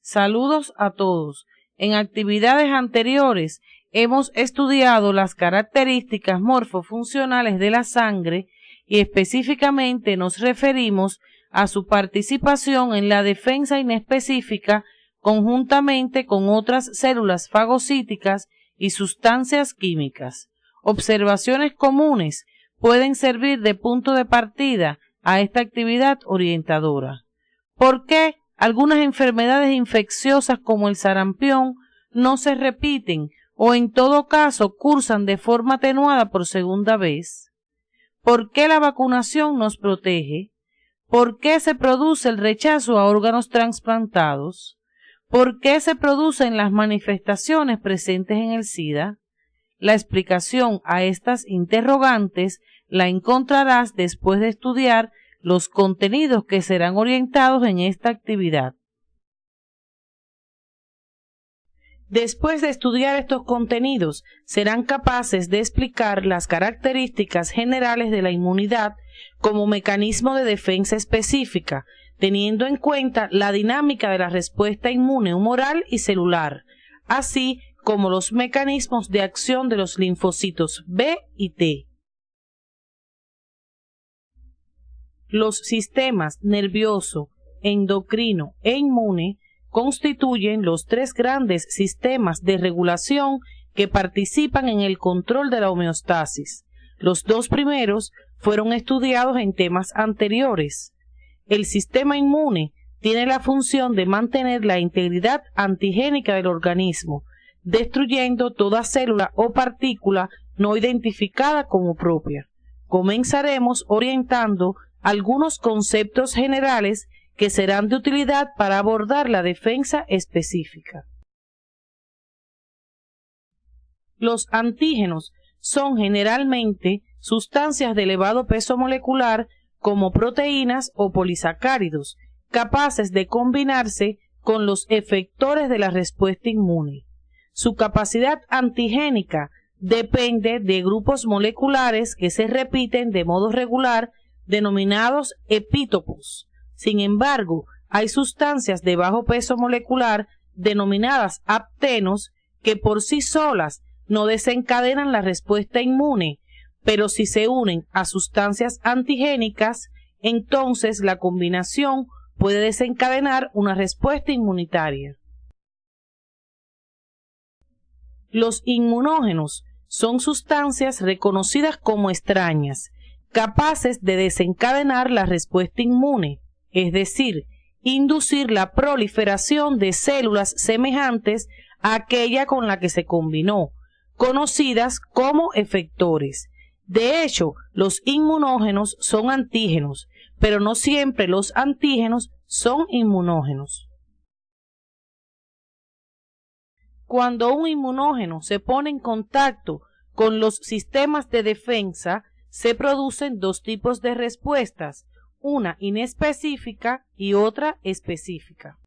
Saludos a todos. En actividades anteriores hemos estudiado las características morfofuncionales de la sangre y específicamente nos referimos a su participación en la defensa inespecífica conjuntamente con otras células fagocíticas y sustancias químicas. Observaciones comunes pueden servir de punto de partida a esta actividad orientadora. ¿Por qué algunas enfermedades infecciosas como el sarampión no se repiten o en todo caso cursan de forma atenuada por segunda vez? ¿Por qué la vacunación nos protege? ¿Por qué se produce el rechazo a órganos trasplantados? ¿Por qué se producen las manifestaciones presentes en el SIDA? La explicación a estas interrogantes la encontrarás después de estudiar los contenidos que serán orientados en esta actividad. Después de estudiar estos contenidos, serán capaces de explicar las características generales de la inmunidad como mecanismo de defensa específica, teniendo en cuenta la dinámica de la respuesta inmune humoral y celular, así como los mecanismos de acción de los linfocitos B y T. Los sistemas nervioso, endocrino e inmune constituyen los tres grandes sistemas de regulación que participan en el control de la homeostasis. Los dos primeros fueron estudiados en temas anteriores. El sistema inmune tiene la función de mantener la integridad antigénica del organismo, destruyendo toda célula o partícula no identificada como propia. Comenzaremos orientando algunos conceptos generales que serán de utilidad para abordar la defensa específica. Los antígenos son generalmente sustancias de elevado peso molecular como proteínas o polisacáridos, capaces de combinarse con los efectores de la respuesta inmune. Su capacidad antigénica depende de grupos moleculares que se repiten de modo regular, denominados epítopos. Sin embargo, hay sustancias de bajo peso molecular, denominadas aptenos, que por sí solas no desencadenan la respuesta inmune, pero si se unen a sustancias antigénicas, entonces la combinación puede desencadenar una respuesta inmunitaria. Los inmunógenos son sustancias reconocidas como extrañas, capaces de desencadenar la respuesta inmune, es decir, inducir la proliferación de células semejantes a aquella con la que se combinó, conocidas como efectores. De hecho, los inmunógenos son antígenos, pero no siempre los antígenos son inmunógenos. Cuando un inmunógeno se pone en contacto con los sistemas de defensa, se producen dos tipos de respuestas, una inespecífica y otra específica.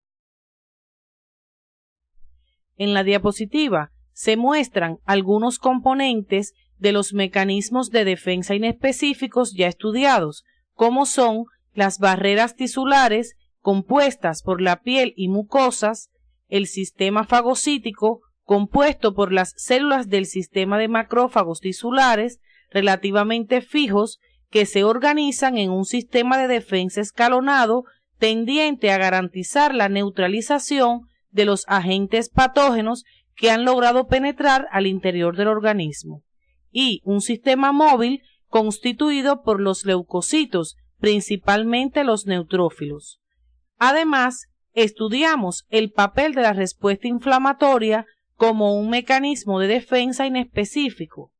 En la diapositiva se muestran algunos componentes de los mecanismos de defensa inespecíficos ya estudiados, como son las barreras tisulares compuestas por la piel y mucosas, el sistema fagocítico compuesto por las células del sistema de macrófagos tisulares relativamente fijos que se organizan en un sistema de defensa escalonado tendiente a garantizar la neutralización de los agentes patógenos que han logrado penetrar al interior del organismo, y un sistema móvil constituido por los leucocitos, principalmente los neutrófilos. Además, estudiamos el papel de la respuesta inflamatoria como un mecanismo de defensa inespecífico.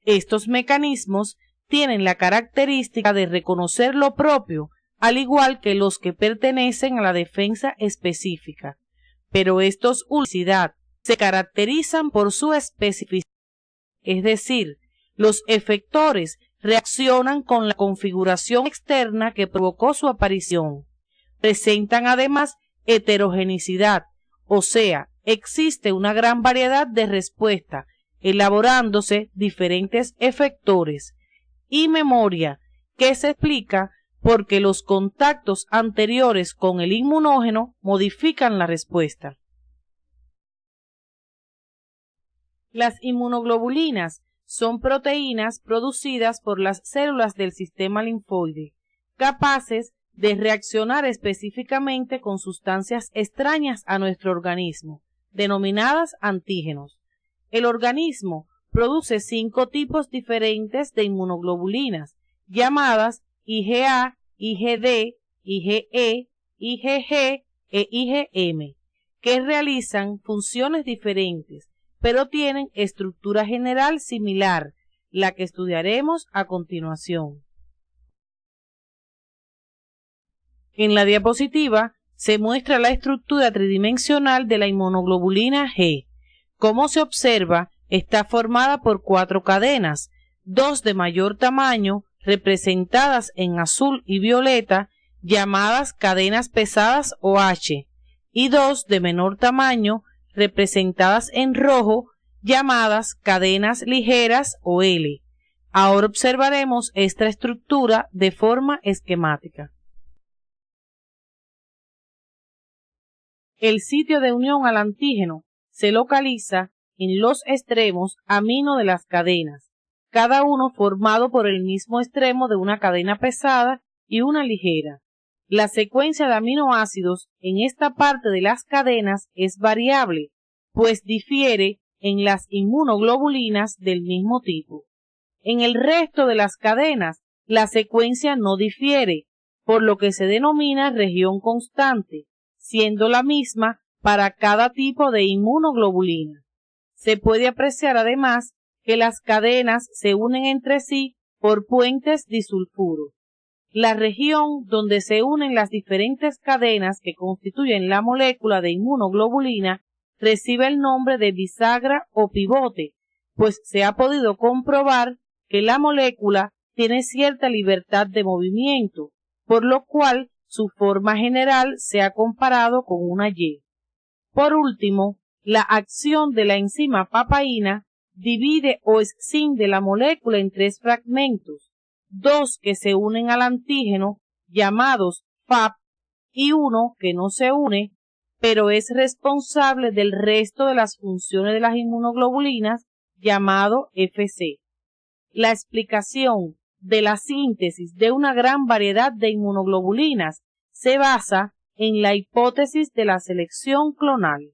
Estos mecanismos tienen la característica de reconocer lo propio, al igual que los que pertenecen a la defensa específica, pero estos últimos se caracterizan por su especificidad, es decir, los efectores reaccionan con la configuración externa que provocó su aparición. Presentan además heterogenicidad, o sea, existe una gran variedad de respuesta, elaborándose diferentes efectores, y memoria, que se explica porque los contactos anteriores con el inmunógeno modifican la respuesta. Las inmunoglobulinas son proteínas producidas por las células del sistema linfoide, capaces de reaccionar específicamente con sustancias extrañas a nuestro organismo, denominadas antígenos. El organismo produce 5 tipos diferentes de inmunoglobulinas, llamadas IgA, IgD, IgE, IgG e IgM, que realizan funciones diferentes, pero tienen estructura general similar, la que estudiaremos a continuación. En la diapositiva se muestra la estructura tridimensional de la inmunoglobulina G. Como se observa, está formada por 4 cadenas, 2 de mayor tamaño, representadas en azul y violeta, llamadas cadenas pesadas o H, y 2 de menor tamaño, representadas en rojo, llamadas cadenas ligeras o L. Ahora observaremos esta estructura de forma esquemática. El sitio de unión al antígeno se localiza en los extremos amino de las cadenas, cada uno formado por el mismo extremo de una cadena pesada y una ligera. La secuencia de aminoácidos en esta parte de las cadenas es variable, pues difiere en las inmunoglobulinas del mismo tipo. En el resto de las cadenas, la secuencia no difiere, por lo que se denomina región constante, siendo la misma para cada tipo de inmunoglobulina. Se puede apreciar además que las cadenas se unen entre sí por puentes disulfuro. La región donde se unen las diferentes cadenas que constituyen la molécula de inmunoglobulina recibe el nombre de bisagra o pivote, pues se ha podido comprobar que la molécula tiene cierta libertad de movimiento, por lo cual su forma general se ha comparado con una Y. Por último, la acción de la enzima papaína divide o escinde la molécula en 3 fragmentos, 2 que se unen al antígeno, llamados FAP, y 1 que no se une, pero es responsable del resto de las funciones de las inmunoglobulinas, llamado FC. La explicación de la síntesis de una gran variedad de inmunoglobulinas se basa en la hipótesis de la selección clonal.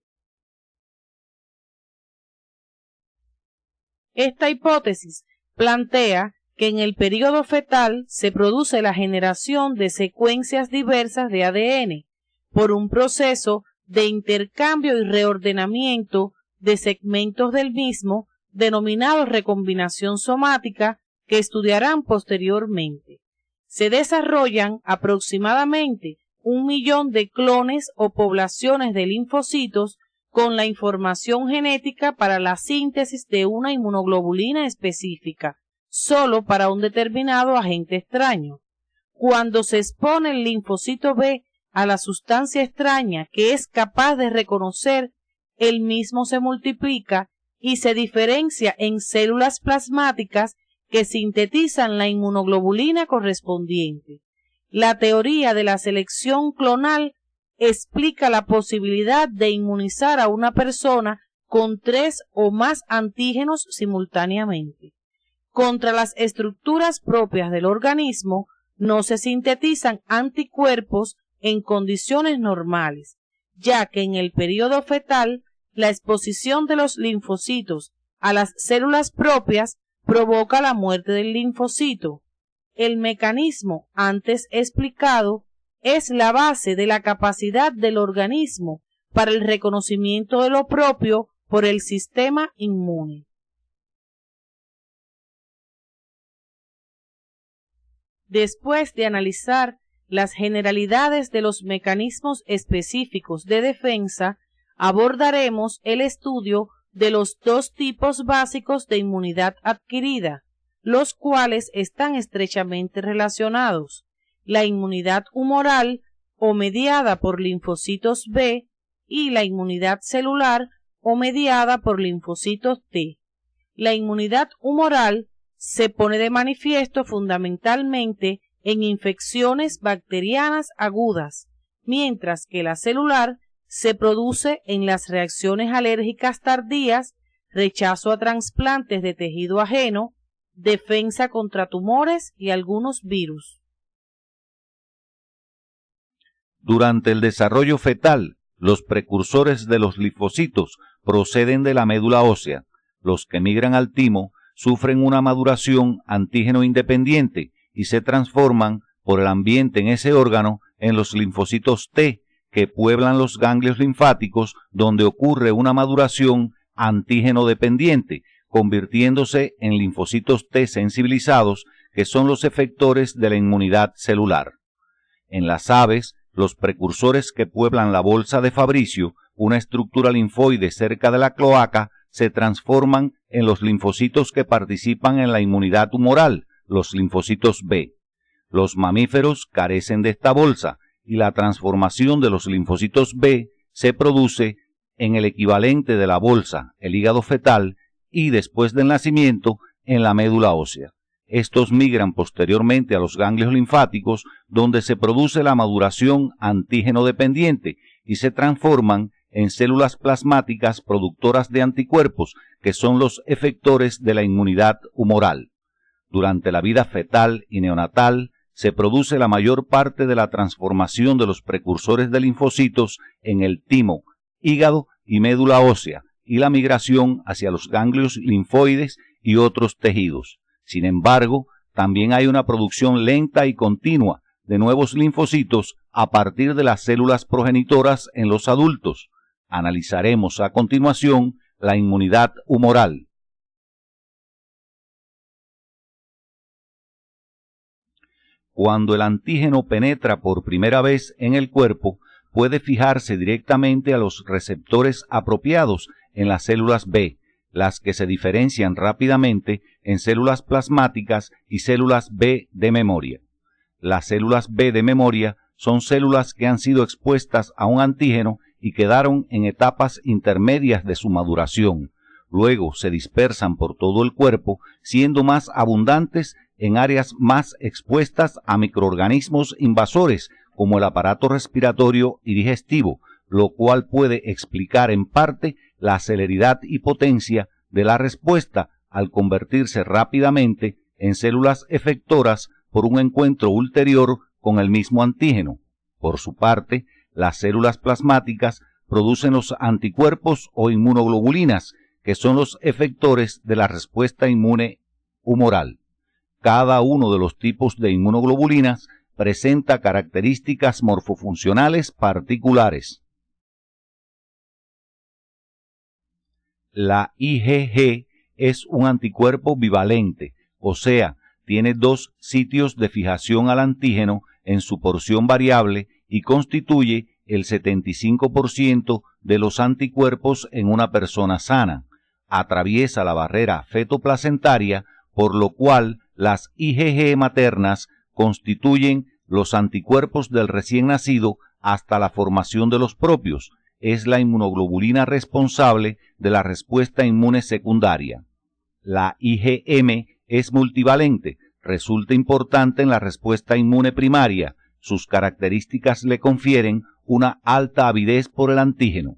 Esta hipótesis plantea que en el período fetal se produce la generación de secuencias diversas de ADN por un proceso de intercambio y reordenamiento de segmentos del mismo, denominado recombinación somática, que estudiarán posteriormente. Se desarrollan aproximadamente 1 millón de clones o poblaciones de linfocitos con la información genética para la síntesis de una inmunoglobulina específica, solo para un determinado agente extraño. Cuando se expone el linfocito B a la sustancia extraña que es capaz de reconocer, el mismo se multiplica y se diferencia en células plasmáticas que sintetizan la inmunoglobulina correspondiente. La teoría de la selección clonal explica la posibilidad de inmunizar a una persona con 3 o más antígenos simultáneamente. Contra las estructuras propias del organismo no se sintetizan anticuerpos en condiciones normales, ya que en el periodo fetal la exposición de los linfocitos a las células propias provoca la muerte del linfocito. El mecanismo antes explicado es la base de la capacidad del organismo para el reconocimiento de lo propio por el sistema inmune. Después de analizar las generalidades de los mecanismos específicos de defensa, abordaremos el estudio de los 2 tipos básicos de inmunidad adquirida, los cuales están estrechamente relacionados: la inmunidad humoral o mediada por linfocitos B y la inmunidad celular o mediada por linfocitos T. La inmunidad humoral se pone de manifiesto fundamentalmente en infecciones bacterianas agudas, mientras que la celular se produce en las reacciones alérgicas tardías, rechazo a trasplantes de tejido ajeno, defensa contra tumores y algunos virus. Durante el desarrollo fetal, los precursores de los linfocitos proceden de la médula ósea. Los que migran al timo sufren una maduración antígeno independiente y se transforman por el ambiente en ese órgano en los linfocitos T, que pueblan los ganglios linfáticos, donde ocurre una maduración antígeno dependiente, convirtiéndose en linfocitos T sensibilizados, que son los efectores de la inmunidad celular. En las aves, los precursores que pueblan la bolsa de Fabricio, una estructura linfoide cerca de la cloaca, se transforman en los linfocitos que participan en la inmunidad humoral, los linfocitos B. Los mamíferos carecen de esta bolsa y la transformación de los linfocitos B se produce en el equivalente de la bolsa, el hígado fetal, y después del nacimiento en la médula ósea. Estos migran posteriormente a los ganglios linfáticos, donde se produce la maduración antígeno dependiente y se transforman en células plasmáticas productoras de anticuerpos, que son los efectores de la inmunidad humoral. Durante la vida fetal y neonatal se produce la mayor parte de la transformación de los precursores de linfocitos en el timo, hígado y médula ósea, y la migración hacia los ganglios linfoides y otros tejidos. Sin embargo, también hay una producción lenta y continua de nuevos linfocitos a partir de las células progenitoras en los adultos. Analizaremos a continuación la inmunidad humoral. Cuando el antígeno penetra por primera vez en el cuerpo, puede fijarse directamente a los receptores apropiados en las células B, las que se diferencian rápidamente en células plasmáticas y células B de memoria. Las células B de memoria son células que han sido expuestas a un antígeno y quedaron en etapas intermedias de su maduración. Luego se dispersan por todo el cuerpo, siendo más abundantes en áreas más expuestas a microorganismos invasores, como el aparato respiratorio y digestivo, lo cual puede explicar en parte la celeridad y potencia de la respuesta al convertirse rápidamente en células efectoras por un encuentro ulterior con el mismo antígeno. Por su parte, las células plasmáticas producen los anticuerpos o inmunoglobulinas, que son los efectores de la respuesta inmune humoral. Cada uno de los tipos de inmunoglobulinas presenta características morfofuncionales particulares. La IgG es un anticuerpo bivalente, o sea, tiene dos sitios de fijación al antígeno en su porción variable y constituye el 75% de los anticuerpos en una persona sana. Atraviesa la barrera fetoplacentaria, por lo cual las IgG maternas constituyen los anticuerpos del recién nacido hasta la formación de los propios. Es la inmunoglobulina responsable de la respuesta inmune secundaria. La IgM es multivalente, resulta importante en la respuesta inmune primaria. Sus características le confieren una alta avidez por el antígeno.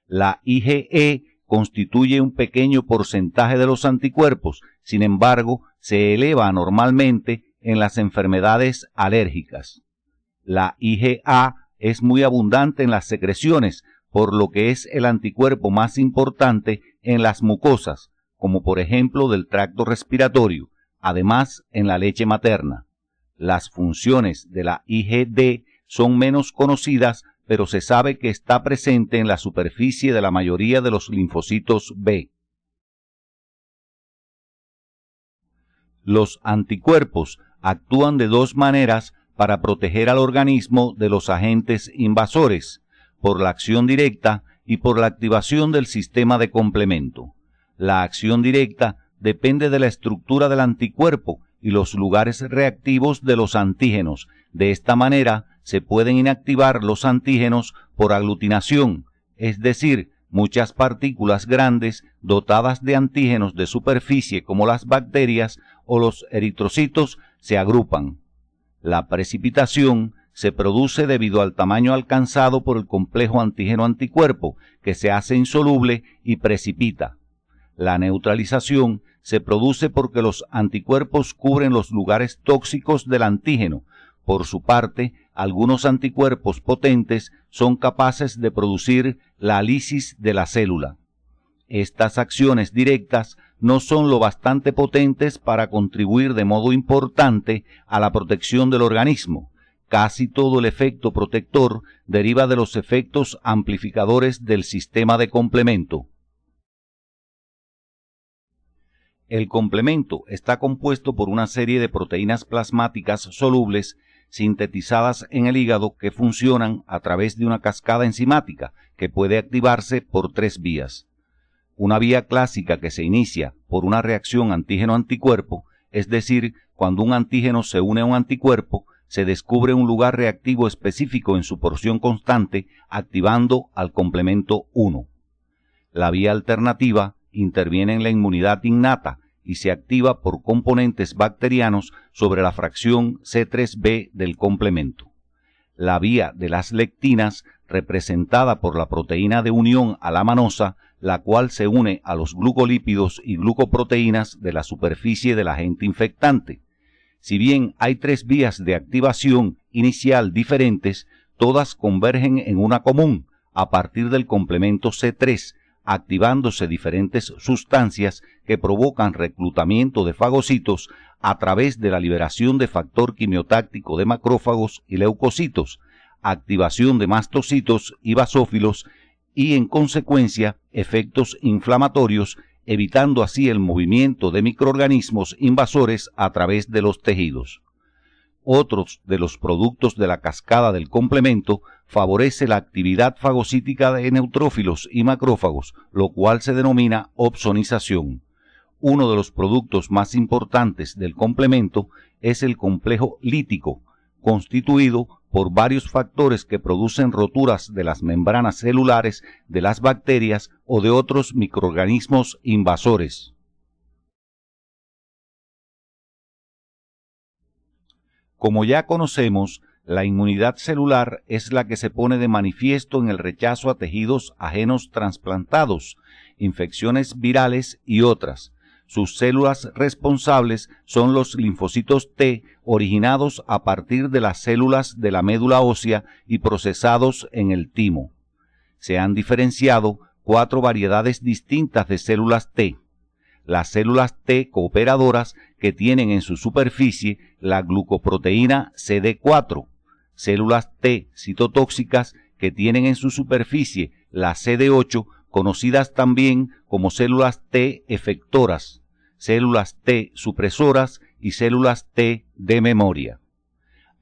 La IgE constituye un pequeño porcentaje de los anticuerpos, sin embargo, se eleva anormalmente en las enfermedades alérgicas. La IgA es muy abundante en las secreciones, por lo que es el anticuerpo más importante en las mucosas, como por ejemplo del tracto respiratorio, además en la leche materna. Las funciones de la IgD son menos conocidas, pero se sabe que está presente en la superficie de la mayoría de los linfocitos B. Los anticuerpos actúan de dos maneras para proteger al organismo de los agentes invasores, por la acción directa y por la activación del sistema de complemento. La acción directa depende de la estructura del anticuerpo y los lugares reactivos de los antígenos. De esta manera se pueden inactivar los antígenos por aglutinación, es decir, muchas partículas grandes dotadas de antígenos de superficie como las bacterias o los eritrocitos se agrupan. La precipitación se produce debido al tamaño alcanzado por el complejo antígeno-anticuerpo, que se hace insoluble y precipita. La neutralización se produce porque los anticuerpos cubren los lugares tóxicos del antígeno. Por su parte, algunos anticuerpos potentes son capaces de producir la lisis de la célula. Estas acciones directas no son lo bastante potentes para contribuir de modo importante a la protección del organismo. Casi todo el efecto protector deriva de los efectos amplificadores del sistema de complemento. El complemento está compuesto por una serie de proteínas plasmáticas solubles sintetizadas en el hígado que funcionan a través de una cascada enzimática que puede activarse por 3 vías. Una vía clásica que se inicia por una reacción antígeno-anticuerpo, es decir, cuando un antígeno se une a un anticuerpo, se descubre un lugar reactivo específico en su porción constante, activando al complemento 1. La vía alternativa interviene en la inmunidad innata y se activa por componentes bacterianos sobre la fracción C3b del complemento. La vía de las lectinas, representada por la proteína de unión a la manosa, la cual se une a los glucolípidos y glucoproteínas de la superficie del agente infectante. Si bien hay 3 vías de activación inicial diferentes, todas convergen en una común a partir del complemento C3, activándose diferentes sustancias que provocan reclutamiento de fagocitos a través de la liberación de factor quimiotáctico de macrófagos y leucocitos, activación de mastocitos y basófilos y, en consecuencia, efectos inflamatorios, evitando así el movimiento de microorganismos invasores a través de los tejidos. Otros de los productos de la cascada del complemento favorece la actividad fagocítica de neutrófilos y macrófagos, lo cual se denomina opsonización. Uno de los productos más importantes del complemento es el complejo lítico, constituido por varios factores que producen roturas de las membranas celulares de las bacterias o de otros microorganismos invasores. Como ya conocemos, la inmunidad celular es la que se pone de manifiesto en el rechazo a tejidos ajenos trasplantados, infecciones virales y otras. Sus células responsables son los linfocitos T, originados a partir de las células de la médula ósea y procesados en el timo. Se han diferenciado 4 variedades distintas de células T. Las células T cooperadoras, que tienen en su superficie la glucoproteína CD4, células T citotóxicas, que tienen en su superficie la CD8, conocidas también como células T efectoras, células T supresoras y células T de memoria.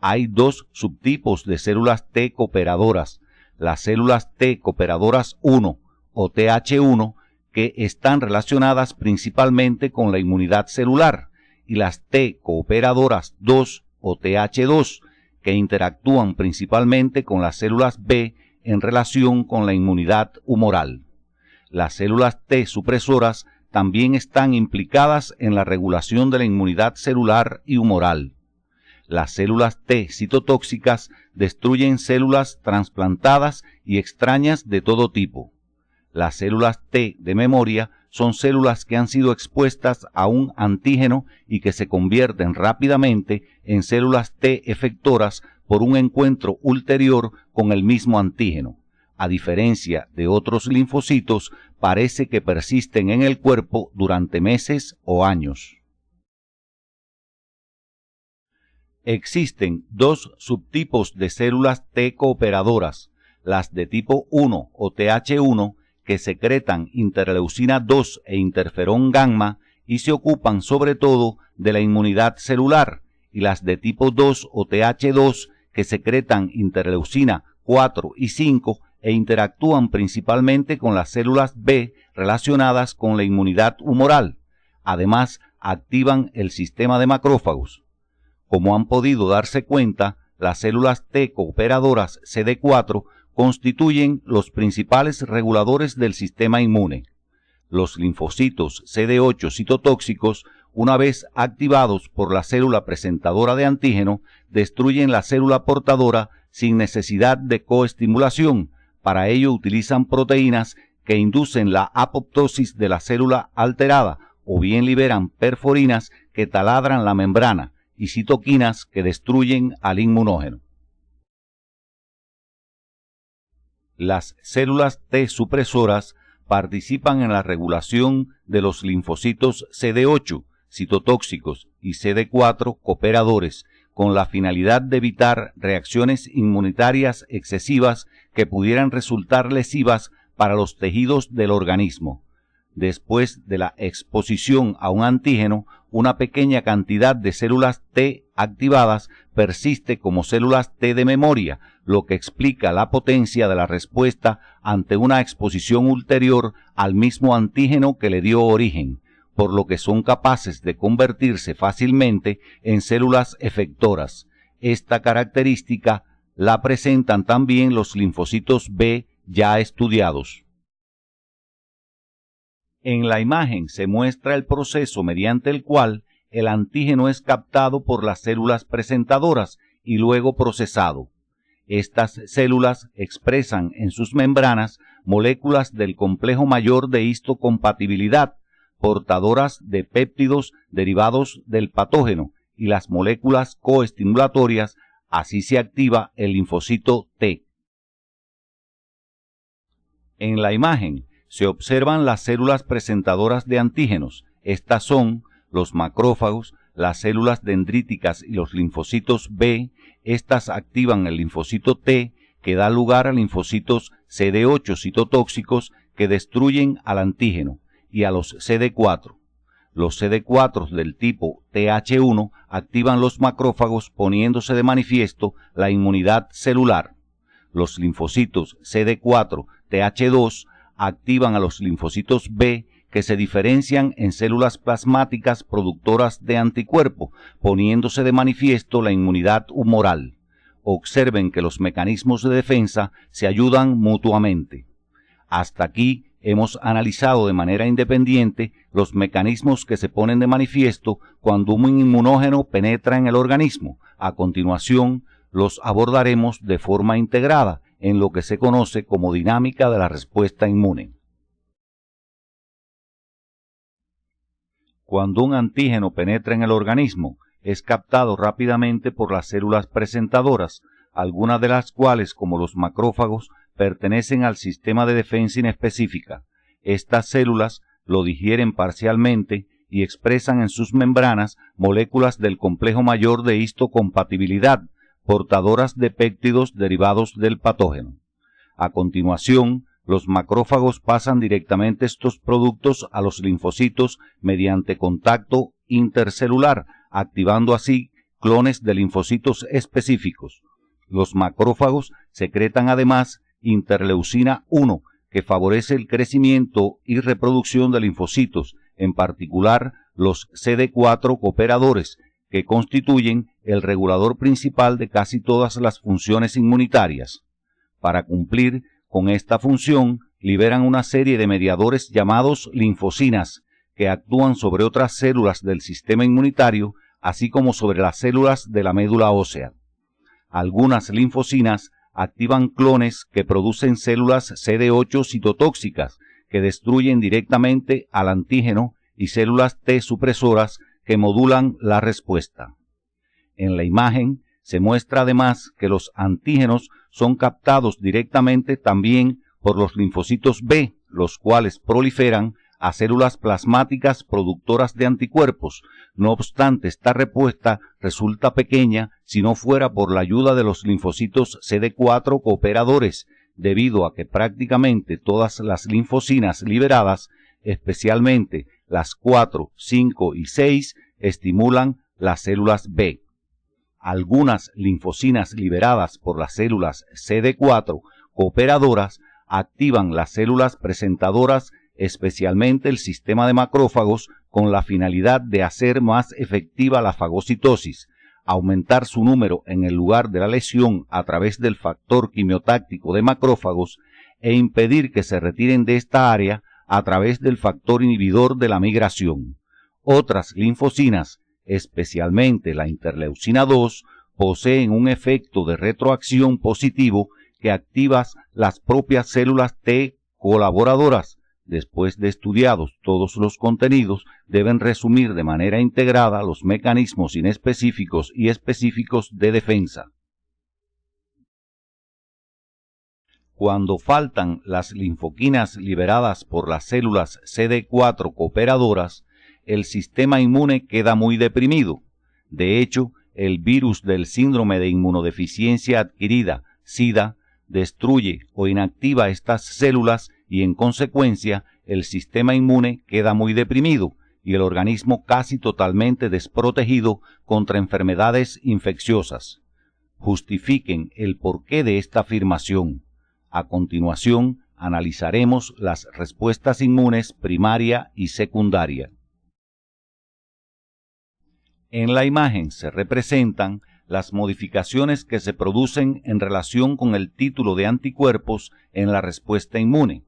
Hay 2 subtipos de células T cooperadoras, las células T cooperadoras 1 o TH1, que están relacionadas principalmente con la inmunidad celular, y las T cooperadoras 2 o TH2, que interactúan principalmente con las células B en relación con la inmunidad humoral. Las células T supresoras también están implicadas en la regulación de la inmunidad celular y humoral. Las células T citotóxicas destruyen células trasplantadas y extrañas de todo tipo. Las células T de memoria son células que han sido expuestas a un antígeno y que se convierten rápidamente en células T efectoras por un encuentro ulterior con el mismo antígeno. A diferencia de otros linfocitos, parece que persisten en el cuerpo durante meses o años. Existen 2 subtipos de células T cooperadoras, las de tipo 1 o TH1, que secretan interleucina 2 e interferón gamma y se ocupan sobre todo de la inmunidad celular, y las de tipo 2 o TH2, que secretan interleucina 4 y 5 e interactúan principalmente con las células B relacionadas con la inmunidad humoral. Además, activan el sistema de macrófagos. Como han podido darse cuenta, las células T cooperadoras CD4 constituyen los principales reguladores del sistema inmune. Los linfocitos CD8 citotóxicos una vez activados por la célula presentadora de antígeno, destruyen la célula portadora sin necesidad de coestimulación. Para ello utilizan proteínas que inducen la apoptosis de la célula alterada, o bien liberan perforinas que taladran la membrana y citoquinas que destruyen al inmunógeno. Las células T supresoras participan en la regulación de los linfocitos CD8, citotóxicos, y CD4, cooperadores, con la finalidad de evitar reacciones inmunitarias excesivas que pudieran resultar lesivas para los tejidos del organismo. Después de la exposición a un antígeno, una pequeña cantidad de células T activadas persiste como células T de memoria, lo que explica la potencia de la respuesta ante una exposición ulterior al mismo antígeno que le dio origen, por lo que son capaces de convertirse fácilmente en células efectoras. Esta característica la presentan también los linfocitos B ya estudiados. En la imagen se muestra el proceso mediante el cual el antígeno es captado por las células presentadoras y luego procesado. Estas células expresan en sus membranas moléculas del complejo mayor de histocompatibilidad, portadoras de péptidos derivados del patógeno, y las moléculas coestimulatorias. Así se activa el linfocito T. En la imagen se observan las células presentadoras de antígenos. Estas son los macrófagos, las células dendríticas y los linfocitos B. Estas activan el linfocito T, que da lugar a linfocitos CD8 citotóxicos que destruyen al antígeno, y a los CD4. Los CD4 del tipo TH1 activan los macrófagos, poniéndose de manifiesto la inmunidad celular. Los linfocitos CD4 TH2 activan a los linfocitos B, que se diferencian en células plasmáticas productoras de anticuerpo, poniéndose de manifiesto la inmunidad humoral. Observen que los mecanismos de defensa se ayudan mutuamente. Hasta aquí hemos analizado de manera independiente los mecanismos que se ponen de manifiesto cuando un inmunógeno penetra en el organismo. A continuación, los abordaremos de forma integrada en lo que se conoce como dinámica de la respuesta inmune. Cuando un antígeno penetra en el organismo, es captado rápidamente por las células presentadoras, algunas de las cuales, como los macrófagos, pertenecen al sistema de defensa inespecífica. Estas células lo digieren parcialmente y expresan en sus membranas moléculas del complejo mayor de histocompatibilidad, portadoras de péptidos derivados del patógeno. A continuación, los macrófagos pasan directamente estos productos a los linfocitos mediante contacto intercelular, activando así clones de linfocitos específicos. Los macrófagos secretan además interleucina 1, que favorece el crecimiento y reproducción de linfocitos, en particular los CD4 cooperadores, que constituyen el regulador principal de casi todas las funciones inmunitarias. Para cumplir con esta función, liberan una serie de mediadores llamados linfocinas, que actúan sobre otras células del sistema inmunitario, así como sobre las células de la médula ósea. Algunas linfocinas activan clones que producen células CD8 citotóxicas, que destruyen directamente al antígeno, y células T supresoras que modulan la respuesta. En la imagen se muestra además que los antígenos son captados directamente también por los linfocitos B, los cuales proliferan a células plasmáticas productoras de anticuerpos. No obstante, esta respuesta resulta pequeña si no fuera por la ayuda de los linfocitos CD4 cooperadores, debido a que prácticamente todas las linfocinas liberadas, especialmente las 4, 5 y 6, estimulan las células B. Algunas linfocinas liberadas por las células CD4 cooperadoras activan las células presentadoras, especialmente el sistema de macrófagos, con la finalidad de hacer más efectiva la fagocitosis, aumentar su número en el lugar de la lesión a través del factor quimiotáctico de macrófagos e impedir que se retiren de esta área a través del factor inhibidor de la migración. Otras linfocinas, especialmente la interleucina 2, poseen un efecto de retroacción positivo que activa las propias células T colaboradoras. Después de estudiados todos los contenidos, deben resumir de manera integrada los mecanismos inespecíficos y específicos de defensa. Cuando faltan las linfoquinas liberadas por las células CD4 cooperadoras, el sistema inmune queda muy deprimido. De hecho, el virus del síndrome de inmunodeficiencia adquirida, SIDA, destruye o inactiva estas células y en consecuencia el sistema inmune queda muy deprimido y el organismo casi totalmente desprotegido contra enfermedades infecciosas. Justifiquen el porqué de esta afirmación. A continuación, analizaremos las respuestas inmunes primaria y secundaria. En la imagen se representan las modificaciones que se producen en relación con el título de anticuerpos en la respuesta inmune.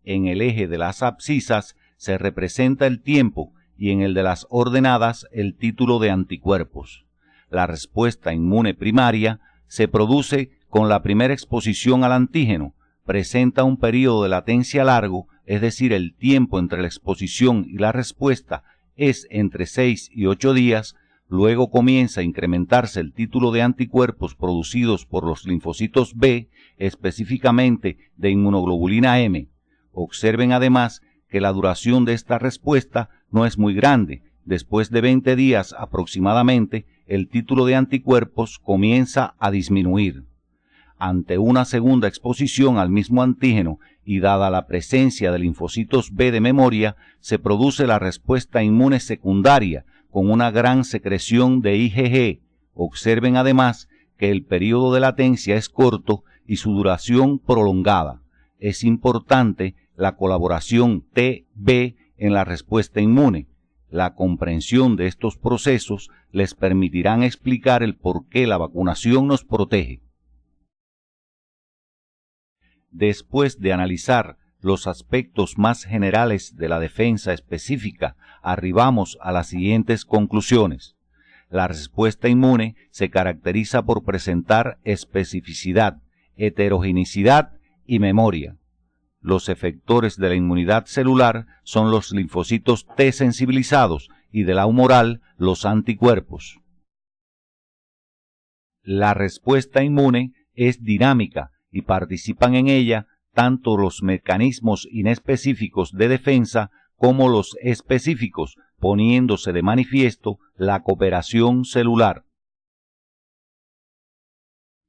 En el eje de las abscisas se representa el tiempo y en el de las ordenadas el título de anticuerpos. La respuesta inmune primaria se produce con la primera exposición al antígeno, presenta un periodo de latencia largo, es decir, el tiempo entre la exposición y la respuesta es entre 6 y 8 días, luego comienza a incrementarse el título de anticuerpos producidos por los linfocitos B, específicamente de inmunoglobulina M. Observen además que la duración de esta respuesta no es muy grande. Después de 20 días aproximadamente, el título de anticuerpos comienza a disminuir. Ante una segunda exposición al mismo antígeno y dada la presencia de linfocitos B de memoria, se produce la respuesta inmune secundaria con una gran secreción de IgG. Observen además que el periodo de latencia es corto y su duración prolongada. Es importante la colaboración TB en la respuesta inmune. La comprensión de estos procesos les permitirán explicar el por qué la vacunación nos protege. Después de analizar los aspectos más generales de la defensa específica, arribamos a las siguientes conclusiones. La respuesta inmune se caracteriza por presentar especificidad, heterogeneidad y memoria. Los efectores de la inmunidad celular son los linfocitos T sensibilizados y de la humoral los anticuerpos. La respuesta inmune es dinámica y participan en ella tanto los mecanismos inespecíficos de defensa como los específicos, poniéndose de manifiesto la cooperación celular.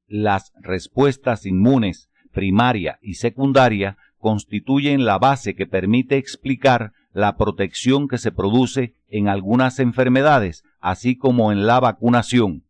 Las respuestas inmunes primaria y secundaria constituyen la base que permite explicar la protección que se produce en algunas enfermedades, así como en la vacunación.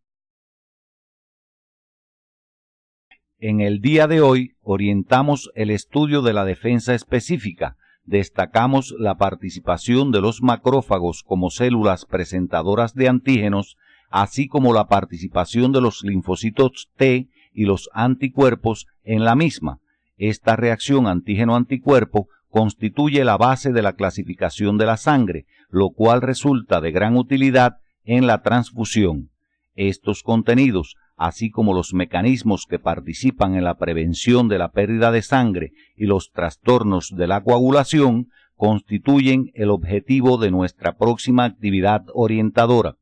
En el día de hoy orientamos el estudio de la defensa específica. Destacamos la participación de los macrófagos como células presentadoras de antígenos, así como la participación de los linfocitos T y los anticuerpos en la misma. Esta reacción antígeno-anticuerpo constituye la base de la clasificación de la sangre, lo cual resulta de gran utilidad en la transfusión. Estos contenidos, así como los mecanismos que participan en la prevención de la pérdida de sangre y los trastornos de la coagulación, constituyen el objetivo de nuestra próxima actividad orientadora.